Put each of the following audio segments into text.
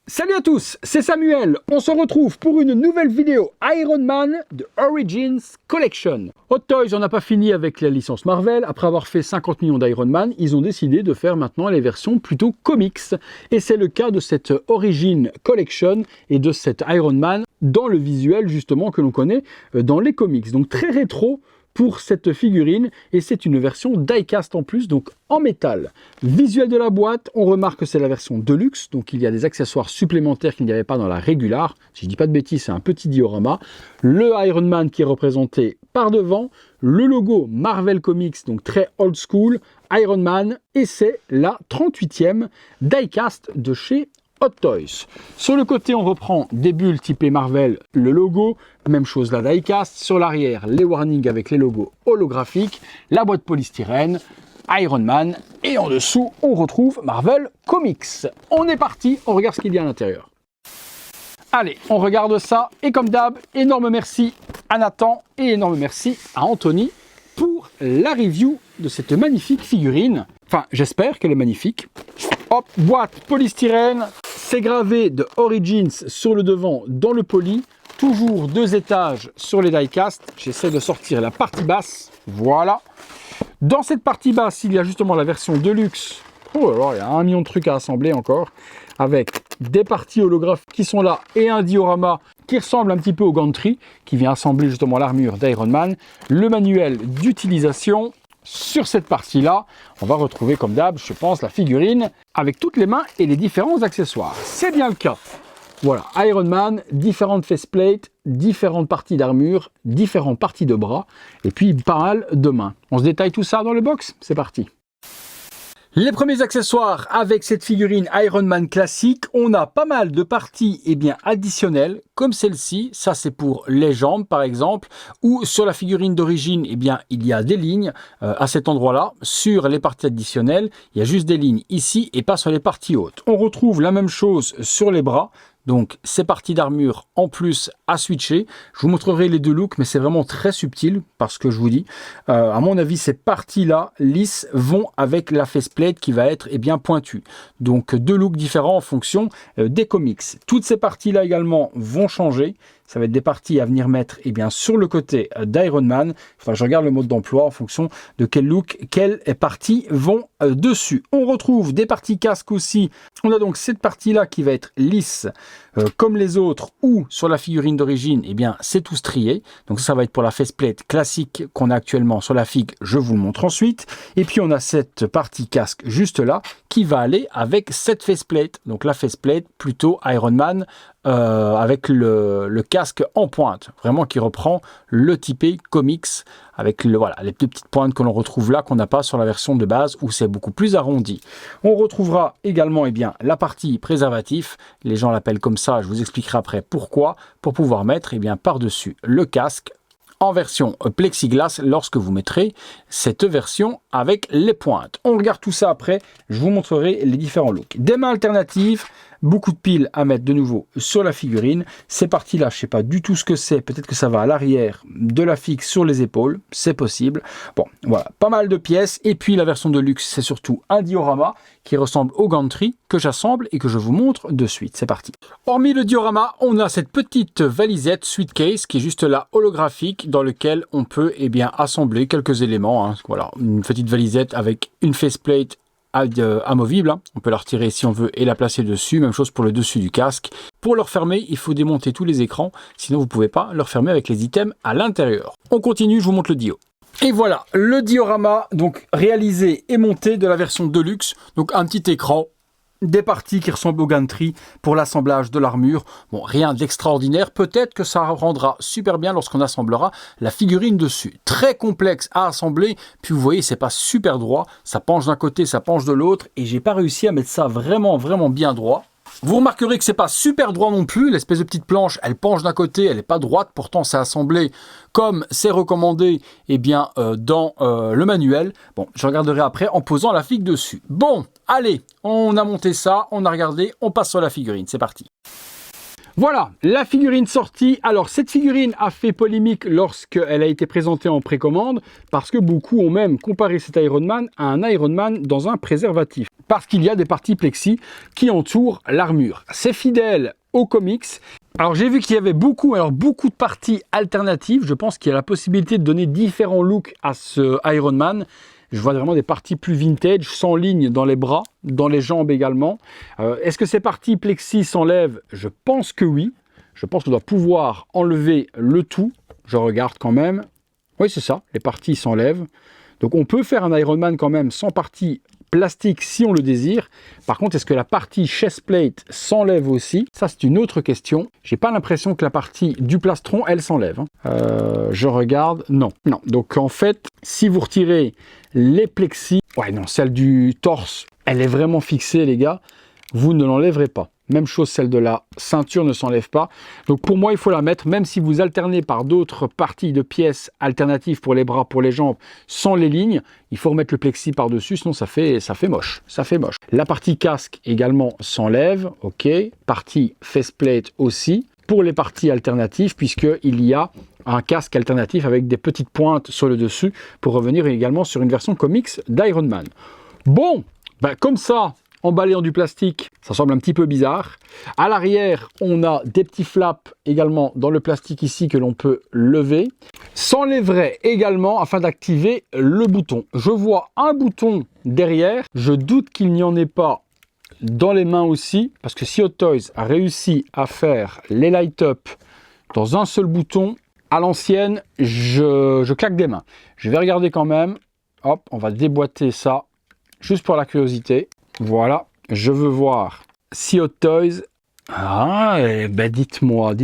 Salut à tous, c'est Samuel. On se retrouve pour une nouvelle vidéo Iron Man de Origins Collection. Hot Toys, on n'a pas fini avec la licence Marvel. Après avoir fait 50 millions d'Iron Man, ils ont décidé de faire maintenant les versions plutôt comics. Et c'est le cas de cette Origins Collection et de cet Iron Man dans le visuel justement que l'on connaît dans les comics. Donc très rétro pour cette figurine, et c'est une version die-cast en plus, donc en métal. Visuel de la boîte, on remarque que c'est la version Deluxe, donc il y a des accessoires supplémentaires qu'il n'y avait pas dans la régulière. Si je dis pas de bêtises, c'est un petit diorama. Le Iron Man qui est représenté par devant, le logo Marvel Comics, donc très old school, Iron Man, et c'est la 38e die-cast de chez Hot Toys. Sur le côté, on reprend des bulles typées Marvel, le logo, même chose la die-cast. Sur l'arrière, les warnings avec les logos holographiques, la boîte polystyrène, Iron Man, et en dessous, on retrouve Marvel Comics. On est parti, on regarde ce qu'il y a à l'intérieur. Allez, on regarde ça, et comme d'hab, énorme merci à Nathan et énorme merci à Anthony pour la review de cette magnifique figurine. Enfin, j'espère qu'elle est magnifique. Hop, boîte polystyrène, c'est gravé de Origins sur le devant dans le poly, toujours 2 étages sur les die-cast. J'essaie de sortir la partie basse, voilà. Dans cette partie basse, il y a justement la version Deluxe. Oh là là, il y a 1 million de trucs à assembler encore, avec des parties holographiques qui sont là et un diorama qui ressemble un petit peu au gantry, qui vient assembler justement l'armure d'Iron Man, le manuel d'utilisation. Sur cette partie-là, on va retrouver comme d'hab, je pense, la figurine avec toutes les mains et les différents accessoires. C'est bien le cas. Voilà, Iron Man, différentes faceplates, différentes parties d'armure, différentes parties de bras, et puis pas mal de mains. On se détaille tout ça dans le box, c'est parti. Les premiers accessoires avec cette figurine Iron Man classique, on a pas mal de parties additionnelles, comme celle-ci, ça c'est pour les jambes par exemple, ou sur la figurine d'origine, il y a des lignes à cet endroit-là. Sur les parties additionnelles, il y a juste des lignes ici et pas sur les parties hautes. On retrouve la même chose sur les bras. Donc, ces parties d'armure en plus à switcher. Je vous montrerai les 2 looks, mais c'est vraiment très subtil parce que je vous dis, à mon avis, ces parties-là lisses vont avec la faceplate qui va être pointue. Donc, 2 looks différents en fonction des comics. Toutes ces parties-là également vont changer. Ça va être des parties à venir mettre sur le côté d'Iron Man. Enfin, je regarde le mode d'emploi en fonction de quel look, quelles parties vont dessus. On retrouve des parties casque aussi. On a donc cette partie-là qui va être lisse comme les autres, ou sur la figurine d'origine, c'est tout strié. Donc ça va être pour la faceplate classique qu'on a actuellement sur la fig. Je vous le montre ensuite. Et puis on a cette partie casque juste là qui va aller avec cette faceplate. Donc la faceplate plutôt Iron Man avec le casque en pointe, vraiment qui reprend le typé comics avec les 2 petites pointes que l'on retrouve là qu'on n'a pas sur la version de base où c'est beaucoup plus arrondi. On retrouvera également la partie préservatif, les gens l'appellent comme ça, je vous expliquerai après pourquoi, pour pouvoir mettre par-dessus le casque en version plexiglas lorsque vous mettrez cette version avec les pointes. On regarde tout ça après, je vous montrerai les différents looks. Des mains alternatives, beaucoup de piles à mettre de nouveau sur la figurine. Ces parties-là, je ne sais pas du tout ce que c'est. Peut-être que ça va à l'arrière de la fixe sur les épaules. C'est possible. Bon, voilà, pas mal de pièces. Et puis la version de luxe, c'est surtout un diorama qui ressemble au gantry que j'assemble et que je vous montre de suite. C'est parti. Hormis le diorama, on a cette petite valisette suitcase qui est juste là, holographique, dans lequel on peut assembler quelques éléments. Voilà, une petite valisette avec une faceplate amovible, on peut la retirer si on veut et la placer dessus, même chose pour le dessus du casque. Pour le refermer, il faut démonter tous les écrans, sinon vous ne pouvez pas le refermer avec les items à l'intérieur. On continue, je vous montre le dio. Et voilà, le diorama donc réalisé et monté de la version Deluxe, donc un petit écran, des parties qui ressemblent au gantry pour l'assemblage de l'armure. Bon, rien d'extraordinaire. Peut-être que ça rendra super bien lorsqu'on assemblera la figurine dessus. Très complexe à assembler. Puis vous voyez, c'est pas super droit. Ça penche d'un côté, ça penche de l'autre. Et j'ai pas réussi à mettre ça vraiment bien droit. Vous remarquerez que c'est pas super droit non plus, l'espèce de petite planche, elle penche d'un côté, elle n'est pas droite, pourtant c'est assemblé comme c'est recommandé dans le manuel. Bon, je regarderai après en posant la figue dessus. Bon, allez, on a monté ça, on a regardé, on passe sur la figurine, c'est parti. Voilà, la figurine sortie. Alors, cette figurine a fait polémique lorsqu'elle a été présentée en précommande, parce que beaucoup ont même comparé cet Iron Man à un Iron Man dans un préservatif. Parce qu'il y a des parties plexi qui entourent l'armure. C'est fidèle aux comics. Alors, j'ai vu qu'il y avait beaucoup de parties alternatives. Je pense qu'il y a la possibilité de donner différents looks à ce Iron Man. Je vois vraiment des parties plus vintage, sans ligne dans les bras, dans les jambes également. Est-ce que ces parties plexi s'enlèvent? Je pense que oui. Je pense qu'on doit pouvoir enlever le tout. Je regarde quand même. Oui, c'est ça, les parties s'enlèvent. Donc on peut faire un Iron Man quand même sans partie plastique si on le désire. Par contre, est-ce que la partie chest plate s'enlève aussi? Ça, c'est une autre question. J'ai pas l'impression que la partie du plastron, elle s'enlève. Je regarde. Non. Non. Donc en fait, si vous retirez les plexis, ouais, non, celle du torse, elle est vraiment fixée, les gars. Vous ne l'enlèverez pas. Même chose, celle de la ceinture ne s'enlève pas. Donc pour moi, il faut la mettre, même si vous alternez par d'autres parties de pièces alternatives pour les bras, pour les jambes, sans les lignes, il faut remettre le plexi par-dessus, sinon ça fait moche. Ça fait moche. La partie casque également s'enlève, ok. Partie faceplate aussi. Pour les parties alternatives, puisqu'il y a un casque alternatif avec des petites pointes sur le dessus, pour revenir également sur une version comics d'Iron Man. Bon, ben comme ça, emballé en du plastique, ça semble un petit peu bizarre. À l'arrière, on a des petits flaps également dans le plastique ici que l'on peut lever. S'enlèverait également afin d'activer le bouton. Je vois un bouton derrière. Je doute qu'il n'y en ait pas dans les mains aussi, parce que si Hot Toys a réussi à faire les light-up dans un seul bouton, à l'ancienne, je claque des mains. Je vais regarder quand même. Hop, on va déboîter ça, juste pour la curiosité. Voilà, je veux voir si Hot Toys... Ah, ben dites-moi.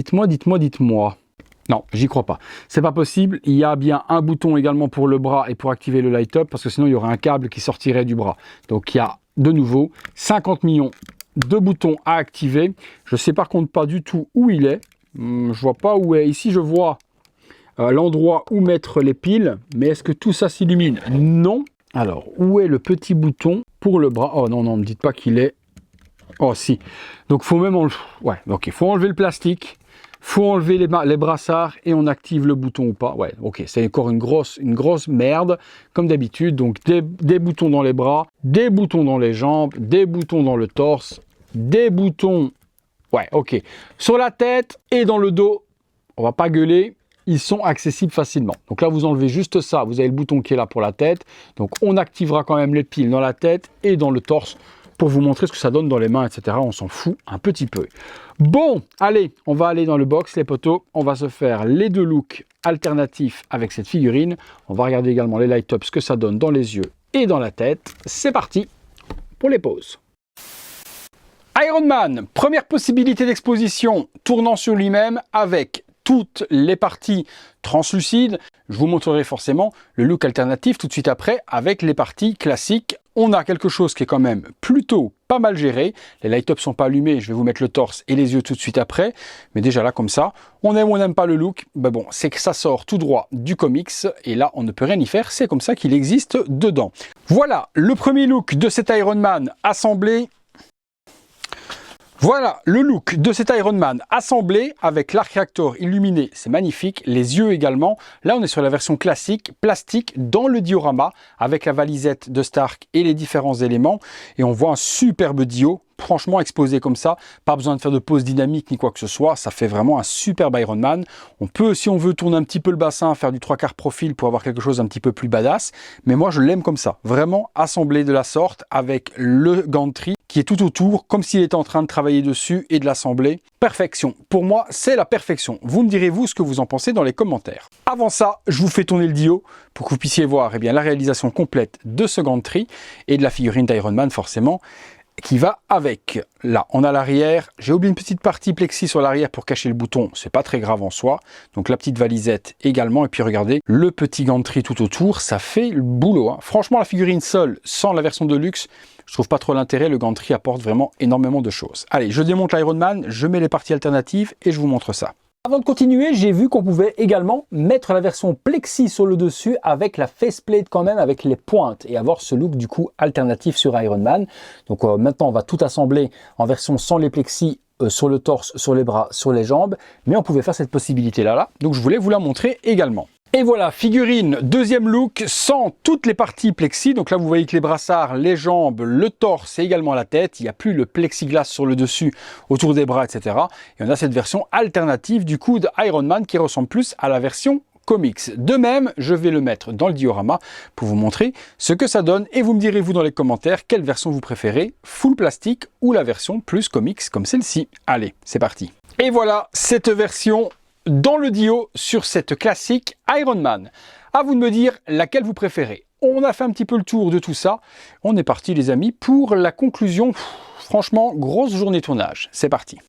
Non, j'y crois pas. C'est pas possible. Il y a bien un bouton également pour le bras et pour activer le light-up, parce que sinon il y aurait un câble qui sortirait du bras. Donc il y a de nouveau 50 millions de boutons à activer. Je sais par contre pas du tout où il est. Je vois pas où est. Ici je vois l'endroit où mettre les piles, mais est-ce que tout ça s'illumine? Non. Alors, où est le petit bouton pour le bras? Oh non, non, ne me dites pas qu'il est... Oh si. Donc, faut même enlever... Ouais, ok, faut enlever le plastique, faut enlever les brassards et on active le bouton ou pas. Ouais, ok, c'est encore une grosse merde, comme d'habitude. Donc, des boutons dans les bras, des boutons dans les jambes, des boutons dans le torse, des boutons... Ouais, ok. Sur la tête et dans le dos, on va pas gueuler. Ils sont accessibles facilement. Donc là, vous enlevez juste ça. Vous avez le bouton qui est là pour la tête. Donc, on activera quand même les piles dans la tête et dans le torse pour vous montrer ce que ça donne dans les mains, etc. On s'en fout un petit peu. Bon, allez, on va aller dans le box, les potos. On va se faire les deux looks alternatifs avec cette figurine. On va regarder également les light-up, ce que ça donne dans les yeux et dans la tête. C'est parti pour les poses. Iron Man, première possibilité d'exposition tournant sur lui-même avec toutes les parties translucides. Je vous montrerai forcément le look alternatif tout de suite après avec les parties classiques. On a quelque chose qui est quand même plutôt pas mal géré. Les light-up sont pas allumés, je vais vous mettre le torse et les yeux tout de suite après. Mais déjà là, comme ça, on aime ou on n'aime pas le look. Ben bon, c'est que ça sort tout droit du comics et là, on ne peut rien y faire. C'est comme ça qu'il existe dedans. Voilà le premier look de cet Iron Man assemblé. Voilà le look de cet Iron Man assemblé avec l'arc réacteur illuminé, c'est magnifique, les yeux également. Là on est sur la version classique, plastique, dans le diorama, avec la valisette de Stark et les différents éléments. Et on voit un superbe dio, franchement exposé comme ça, pas besoin de faire de pose dynamique ni quoi que ce soit, ça fait vraiment un superbe Iron Man. On peut, si on veut, tourner un petit peu le bassin, faire du 3/4 profil pour avoir quelque chose un petit peu plus badass. Mais moi je l'aime comme ça, vraiment assemblé de la sorte avec le gantry qui est tout autour, comme s'il était en train de travailler dessus et de l'assembler. Perfection. Pour moi, c'est la perfection. Vous me direz, vous, ce que vous en pensez dans les commentaires. Avant ça, je vous fais tourner le dio pour que vous puissiez voir la réalisation complète de ce gantry et de la figurine d'Iron Man, forcément, qui va avec. Là, on a l'arrière. J'ai oublié une petite partie plexi sur l'arrière pour cacher le bouton. C'est pas très grave en soi. Donc, la petite valisette également. Et puis, regardez, le petit gantry tout autour. Ça fait le boulot, hein. Franchement, la figurine seule, sans la version de luxe, je trouve pas trop l'intérêt, le gantry apporte vraiment énormément de choses. Allez, je démonte l'Iron Man, je mets les parties alternatives et je vous montre ça. Avant de continuer, j'ai vu qu'on pouvait également mettre la version plexi sur le dessus avec la faceplate quand même, avec les pointes et avoir ce look du coup alternatif sur Iron Man. Donc maintenant, on va tout assembler en version sans les plexis sur le torse, sur les bras, sur les jambes, mais on pouvait faire cette possibilité-là. Donc je voulais vous la montrer également. Et voilà, figurine, deuxième look, sans toutes les parties plexi. Donc là, vous voyez que les brassards, les jambes, le torse et également la tête. Il n'y a plus le plexiglas sur le dessus, autour des bras, etc. Et on a cette version alternative du coup d'Iron Man qui ressemble plus à la version comics. De même, je vais le mettre dans le diorama pour vous montrer ce que ça donne. Et vous me direz, vous, dans les commentaires, quelle version vous préférez, full plastique ou la version plus comics comme celle-ci. Allez, c'est parti. Et voilà, cette version dans le Dio sur cette classique Iron Man. À vous de me dire laquelle vous préférez. On a fait un petit peu le tour de tout ça. On est parti les amis pour la conclusion. Franchement, grosse journée tournage. C'est parti.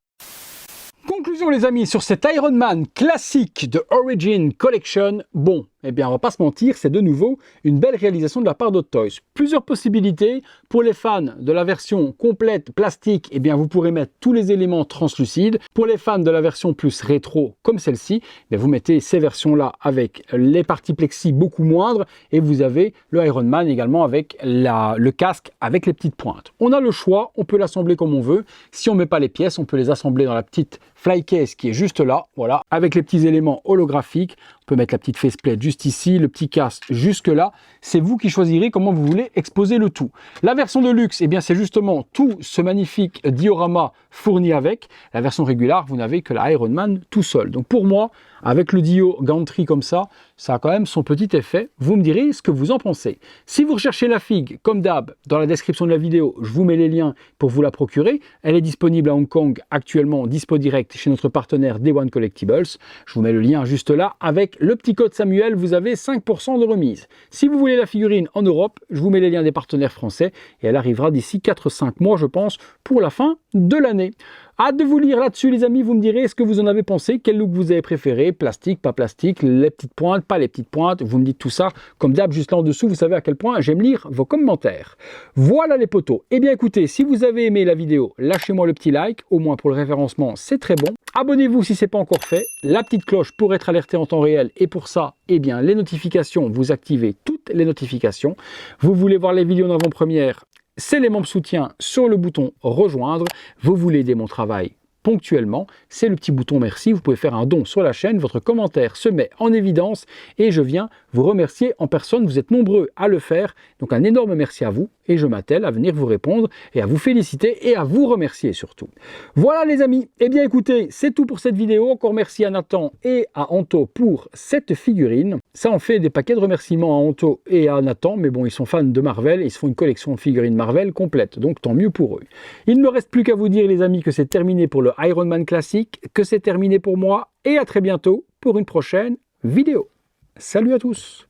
Conclusion les amis sur cet Iron Man classique de Origin Collection. Bon, eh bien on va pas se mentir, c'est de nouveau une belle réalisation de la part d'Hot Toys. Plusieurs possibilités. Pour les fans de la version complète plastique, eh bien vous pourrez mettre tous les éléments translucides. Pour les fans de la version plus rétro comme celle-ci, eh vous mettez ces versions-là avec les parties plexi beaucoup moindres et vous avez le Iron Man également avec le casque avec les petites pointes. On a le choix, on peut l'assembler comme on veut. Si on met pas les pièces, on peut les assembler dans la petite fly case qui est juste là, voilà, avec les petits éléments holographiques. On peut mettre la petite faceplate juste ici, le petit casque jusque là. C'est vous qui choisirez comment vous voulez exposer le tout. La version de luxe, eh bien c'est justement tout ce magnifique diorama fourni avec. La version régulière, vous n'avez que la Iron Man tout seul. Donc pour moi, avec le Dio gantry comme ça a quand même son petit effet. Vous me direz ce que vous en pensez. Si vous recherchez la figue, comme d'hab, dans la description de la vidéo, je vous mets les liens pour vous la procurer. Elle est disponible à Hong Kong, actuellement dispo direct chez notre partenaire Day One Collectibles. Je vous mets le lien juste là. Avec le petit code Samuel, vous avez 5% de remise. Si vous voulez la figurine en Europe, je vous mets les liens des partenaires français et elle arrivera d'ici 4-5 mois, je pense, pour la fin de l'année. Hâte de vous lire là-dessus les amis, vous me direz ce que vous en avez pensé, quel look vous avez préféré, plastique, pas plastique, les petites pointes, pas les petites pointes, vous me dites tout ça, comme d'hab juste là en dessous, vous savez à quel point j'aime lire vos commentaires. Voilà les potos, eh bien écoutez, si vous avez aimé la vidéo, lâchez-moi le petit like, au moins pour le référencement, c'est très bon. Abonnez-vous si ce n'est pas encore fait, la petite cloche pour être alerté en temps réel et pour ça, eh bien les notifications, vous activez toutes les notifications. Vous voulez voir les vidéos en avant-première, c'est les membres soutiens sur le bouton rejoindre. Vous voulez aider mon travail ponctuellement, c'est le petit bouton merci. Vous pouvez faire un don sur la chaîne, votre commentaire se met en évidence et je viens vous remercier en personne. Vous êtes nombreux à le faire, donc un énorme merci à vous et je m'attelle à venir vous répondre et à vous féliciter et à vous remercier surtout. Voilà les amis, eh bien écoutez, c'est tout pour cette vidéo. Encore merci à Nathan et à Anto pour cette figurine. Ça en fait des paquets de remerciements à Anto et à Nathan, mais bon, ils sont fans de Marvel et ils se font une collection de figurines Marvel complète, donc tant mieux pour eux. Il ne me reste plus qu'à vous dire les amis que c'est terminé pour le Iron Man classique, que c'est terminé pour moi et à très bientôt pour une prochaine vidéo. Salut à tous!